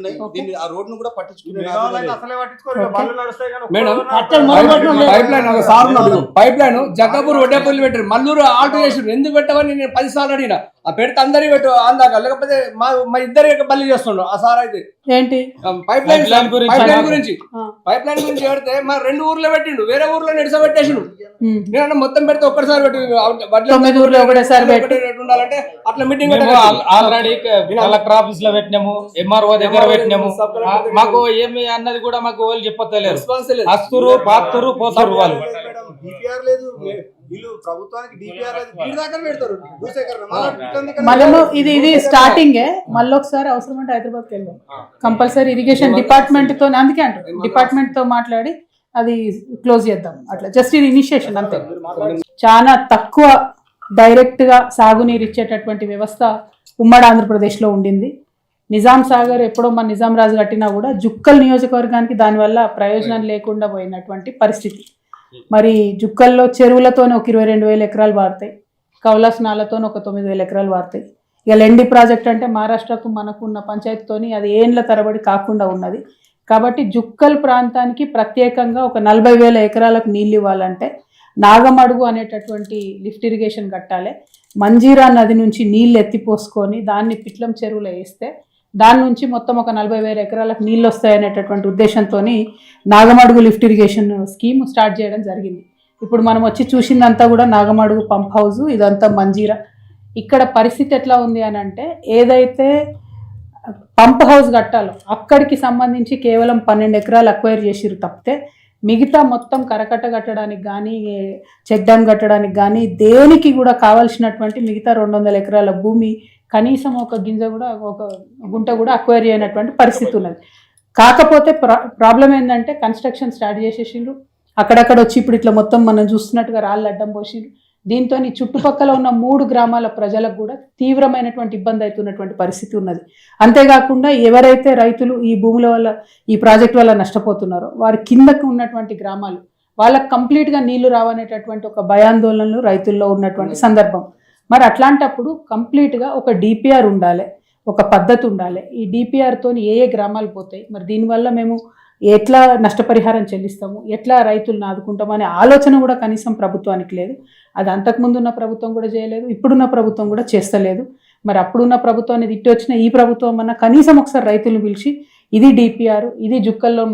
ఉన్నాయి. దీన్ని ఆ రోడ్ ను కూడా పట్టించుకునే పైప్ లైన్ జగ్గాపూర్ వడ్డేపల్లి పెట్టారు, మల్లూరు ఆల్టో చేసారు. ఎందుకు పెట్టవని నేను 10 సార్లు అడిగిన. ఆ పెడితే అందరి పెట్టు అందాక, లేకపోతే మా ఇద్దరి బల్లి చేస్తుండ్రు ఆ సార్. అయితే ఏంటి పైప్ లైన్ గురించి పెడితే మా 2 ఊర్లో పెట్టిండు, వేరే ఊర్లో నిడిసబెట్టేసిండు. నేను మొత్తం పెడితే ఒక్కసారి పెట్టి 9 ఊర్లో ఒకటేసారి ఉండాలంటే అట్లా మీటింగ్ ఆల్రెడీ కలెక్టర్ ఆఫీస్ లో పెట్టినాము, ఎంఆర్ఓ దగ్గర పెట్టినాము. మాకు ఏమి అన్నది కూడా మాకు వాళ్ళు చెప్పలేరు. వస్తురు పాతురు పోతారు వాళ్ళు. మనము ఇది స్టార్టింగే. మళ్ళీ ఒకసారి అవసరం అంటే హైదరాబాద్కి వెళ్దాం కంపల్సరీ. ఇరిగేషన్ డిపార్ట్మెంట్ తో, అందుకే అంటారు డిపార్ట్మెంట్ తో మాట్లాడి అది క్లోజ్ చేద్దాం. అట్లా జస్ట్ ఇది ఇనిషియేషన్ అంతే. చాలా తక్కువ డైరెక్ట్ గా సాగునీరు ఇచ్చేటటువంటి వ్యవస్థ ఉమ్మడి ఆంధ్రప్రదేశ్లో ఉండింది. నిజాం సాగర్ ఎప్పుడో మన నిజాం రాజు కట్టినా కూడా జుక్కల్ నియోజకవర్గానికి దానివల్ల ప్రయోజనం లేకుండా పోయినటువంటి పరిస్థితి. మరి జుక్కల్లో చెరువులతోనే ఒక 22,000 ఎకరాలు వారుతాయి, కౌలాస్ నాలతో ఒక 9,000 ఎకరాలు వారుతాయి. ఇక లెండి ప్రాజెక్ట్ అంటే మహారాష్ట్రకు మనకున్న పంచాయతీతోని అది ఏండ్ల తరబడి కాకుండా ఉన్నది. కాబట్టి జుక్కల్ ప్రాంతానికి ప్రత్యేకంగా ఒక 40,000 ఎకరాలకు నీళ్ళు ఇవ్వాలంటే నాగమడుగు అనేటటువంటి లిఫ్ట్ ఇరిగేషన్ కట్టాలి. మంజీరా నది నుంచి నీళ్ళు ఎత్తిపోసుకొని దాన్ని పిట్లం చెరువులో వేస్తే దాని నుంచి మొత్తం ఒక 40,000 ఎకరాలకు నీళ్ళు వస్తాయనేటటువంటి ఉద్దేశంతో Nagamadugu lift irrigation scheme start చేయడం జరిగింది. ఇప్పుడు మనం వచ్చి చూసిందంతా కూడా నాగమడుగు పంప్ హౌస్, ఇదంతా మంజీరా. ఇక్కడ పరిస్థితి ఎట్లా ఉంది అని అంటే, ఏదైతే పంప్ హౌస్ కట్టాలో అక్కడికి సంబంధించి కేవలం 12 ఎకరాలు అక్వైర్ చేసిరు తప్పితే మిగతా మొత్తం కరకట్ట కట్టడానికి కానీ, చెక్ డ్యామ్ కట్టడానికి కానీ, దేనికి కూడా కావాల్సినటువంటి మిగతా 200 ఎకరాల భూమి కనీసం ఒక గింజ కూడా, ఒక గుంట కూడా అక్వైర్ చేయనటువంటి పరిస్థితి ఉన్నది. కాకపోతే ప్రాబ్లం ఏంటంటే కన్స్ట్రక్షన్ స్టార్ట్ చేసేసిండ్రు. అక్కడక్కడ వచ్చి ఇప్పుడు ఇట్లా మొత్తం మనం చూస్తున్నట్టుగా రాళ్ళు అడ్డం పోసిండ్రు. దీంతో చుట్టుపక్కల ఉన్న 3 గ్రామాల ప్రజలకు కూడా తీవ్రమైనటువంటి ఇబ్బంది అవుతున్నటువంటి పరిస్థితి ఉన్నది. అంతేకాకుండా ఎవరైతే రైతులు ఈ భూముల వల్ల, ఈ ప్రాజెక్ట్ వల్ల నష్టపోతున్నారో వారి కిందకు ఉన్నటువంటి గ్రామాలు, వాళ్ళకి కంప్లీట్గా నీళ్లు రావనేటటువంటి ఒక భయాందోళనలు రైతుల్లో ఉన్నటువంటి సందర్భం. మరి అట్లాంటప్పుడు కంప్లీట్గా ఒక డిపిఆర్ ఉండాలి, ఒక పద్ధతి ఉండాలి. ఈ డిపిఆర్తో ఏ గ్రామాలు పోతాయి, మరి దీనివల్ల మేము ఎట్లా నష్టపరిహారం చెల్లిస్తాము, ఎట్లా రైతులను ఆదుకుంటాము అనే ఆలోచన కూడా కనీసం ప్రభుత్వానికి లేదు. అది అంతకుముందు ఉన్న ప్రభుత్వం కూడా చేయలేదు, ఇప్పుడున్న ప్రభుత్వం కూడా చేస్తలేదు. మరి అప్పుడున్న ప్రభుత్వాన్ని తిట్టి వచ్చిన ఈ ప్రభుత్వం అన్న కనీసం ఒకసారి రైతులను పిలిచి ఇది డిపిఆర్, ఇది జుక్కల్లో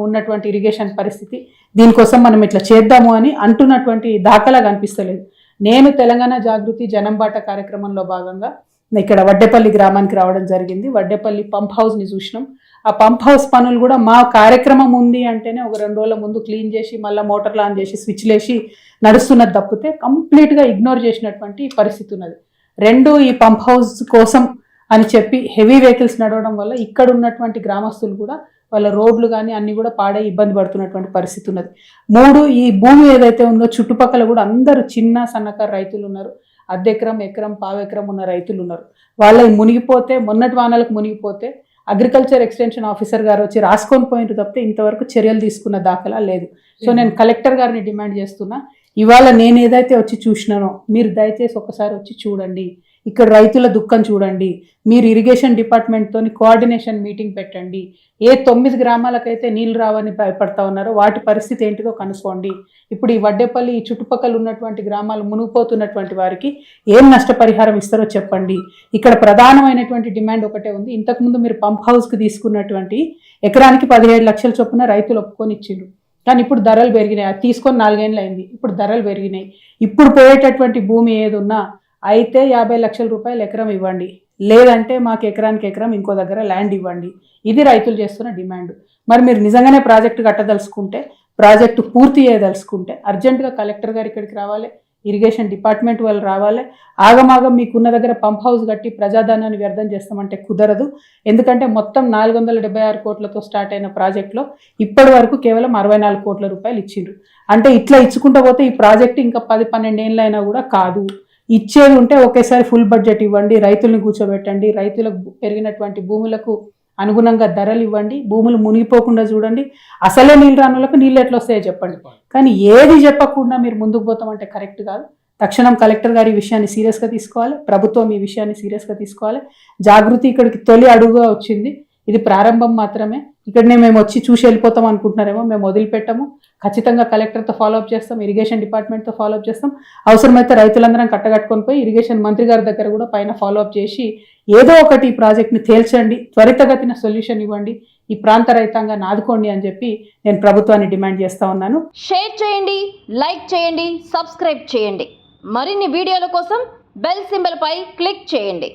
ఉన్నటువంటి ఇరిగేషన్ పరిస్థితి, దీనికోసం మనం ఇట్లా చేద్దాము అని అంటున్నటువంటి దాఖలా కనిపిస్తలేదు. నేను తెలంగాణ జాగృతి జనంబాట కార్యక్రమంలో భాగంగా ఇక్కడ వడ్డేపల్లి గ్రామానికి రావడం జరిగింది. వడ్డేపల్లి పంప్ హౌస్ని చూసినాం. ఆ పంప్ హౌస్ పనులు కూడా మా కార్యక్రమం ఉంది అంటేనే ఒక 2 రోజుల ముందు క్లీన్ చేసి మళ్ళీ మోటార్లు ఆన్ చేసి స్విచ్లు వేసి నడుస్తున్నది తప్పితే కంప్లీట్గా ఇగ్నోర్ చేసినటువంటి పరిస్థితి ఉన్నది. 2 ఈ పంప్ హౌస్ కోసం అని చెప్పి హెవీ వెహికల్స్ నడవడం వల్ల ఇక్కడ ఉన్నటువంటి గ్రామస్తులు కూడా వాళ్ళ రోడ్లు కానీ అన్ని కూడా పాడై ఇబ్బంది పడుతున్నటువంటి పరిస్థితి ఉన్నది. 3 ఈ భూమి ఏదైతే ఉందో చుట్టుపక్కల కూడా అందరూ చిన్న సన్నకారు రైతులు ఉన్నారు. అర్ధెకరం, ఎకరం, పావెకరం ఉన్న రైతులు ఉన్నారు. వాళ్ళకి మునిగిపోతే, మొన్నటి వానలకు మునిగిపోతే అగ్రికల్చర్ ఎక్స్టెన్షన్ ఆఫీసర్ గారు వచ్చి రాసుకొని పోయింది తప్పితే ఇంతవరకు చర్యలు తీసుకున్న దాఖలా లేదు. సో నేను కలెక్టర్ గారిని డిమాండ్ చేస్తున్నా, ఇవాళ నేను ఏదైతే వచ్చి చూసినానో మీరు దయచేసి ఒకసారి వచ్చి చూడండి, ఇక్కడ రైతుల దుఃఖం చూడండి. మీరు ఇరిగేషన్ డిపార్ట్మెంట్తో కోఆర్డినేషన్ మీటింగ్ పెట్టండి. ఏ 9 గ్రామాలకైతే నీళ్ళు రావని భయపడతా ఉన్నారో వాటి పరిస్థితి ఏంటిదో కనుక్కోండి. ఇప్పుడు ఈ వడ్డేపల్లి ఈ చుట్టుపక్కల ఉన్నటువంటి గ్రామాలు మునిగిపోతున్నటువంటి వారికి ఏం నష్టపరిహారం ఇస్తారో చెప్పండి. ఇక్కడ ప్రధానమైనటువంటి డిమాండ్ ఒకటే ఉంది. ఇంతకుముందు మీరు పంప్ హౌస్కి తీసుకున్నటువంటి ఎకరానికి 17 లక్షల చొప్పున రైతులు ఒప్పుకొని ఇచ్చిండ్రు. కానీ ఇప్పుడు ధరలు పెరిగినాయి. అది తీసుకొని 4 ఏళ్ళు అయింది. ఇప్పుడు ధరలు పెరిగినాయి. ఇప్పుడు పోయేటటువంటి భూమి ఏది ఉన్నా అయితే 50 లక్షల రూపాయలు ఎకరం ఇవ్వండి, లేదంటే మాకు ఎకరానికి ఎకరం ఇంకో దగ్గర ల్యాండ్ ఇవ్వండి. ఇది రైతులు చేస్తున్న డిమాండ్. మరి మీరు నిజంగానే ప్రాజెక్టు కట్టదలుచుకుంటే, ప్రాజెక్టు పూర్తి చేయదలుచుకుంటే అర్జెంటుగా కలెక్టర్ గారు ఇక్కడికి రావాలి, ఇరిగేషన్ డిపార్ట్మెంట్ వాళ్ళు రావాలి. ఆగమాగం మీకున్న దగ్గర పంప్ హౌస్ కట్టి ప్రజాధనాన్ని వ్యర్థం చేస్తామంటే కుదరదు. ఎందుకంటే మొత్తం 476 కోట్లతో స్టార్ట్ అయిన ప్రాజెక్టులో ఇప్పటి వరకు కేవలం 64 కోట్ల రూపాయలు ఇచ్చిండ్రు. అంటే ఇట్లా ఇచ్చుకుంటూ పోతే ఈ ప్రాజెక్టు ఇంకా 10-12 ఏళ్ళు అయినా కూడా కాదు. ఇచ్చేది ఉంటే ఒకేసారి ఫుల్ బడ్జెట్ ఇవ్వండి, రైతులను కూర్చోబెట్టండి, రైతులకు పెరిగినటువంటి భూములకు అనుగుణంగా ధరలు ఇవ్వండి, భూములు మునిగిపోకుండా చూడండి. అసలే నీళ్ళు రానులకు నీళ్ళు ఎట్లా వస్తాయో చెప్పండి. కానీ ఏది చెప్పకుండా మీరు ముందుకు పోతామంటే కరెక్ట్ కాదు. తక్షణం కలెక్టర్ గారు ఈ విషయాన్ని సీరియస్గా తీసుకోవాలి, ప్రభుత్వం ఈ విషయాన్ని సీరియస్గా తీసుకోవాలి. జాగృతి ఇక్కడికి తొలి అడుగుగా వచ్చింది. ఇది ప్రారంభం మాత్రమే. ఇక్కడనే మేము వచ్చి చూసి వెళ్ళిపోతాం అనుకుంటున్నారేమో, మేము వదిలిపెట్టము. ఖచ్చితంగా కలెక్టర్తో ఫాలోఅప్ చేస్తాం, ఇరిగేషన్ డిపార్ట్మెంట్తో ఫాలోఅప్ చేస్తాం. అవసరమైతే రైతులందరం కట్టగట్టుకొని పోయి ఇరిగేషన్ మంత్రి గారి దగ్గర కూడా పైన ఫాలోఅప్ చేసి ఏదో ఒకటి ఈ ప్రాజెక్ట్ని తేల్చండి, త్వరితగతిన సొల్యూషన్ ఇవ్వండి, ఈ ప్రాంత రైతాంగాన్ని ఆదుకోండి అని చెప్పి నేను ప్రభుత్వాన్ని డిమాండ్ చేస్తా ఉన్నాను. షేర్ చేయండి, లైక్ చేయండి, సబ్స్క్రైబ్ చేయండి. మరిన్ని వీడియోల కోసం బెల్ సింబల్ పై క్లిక్ చేయండి.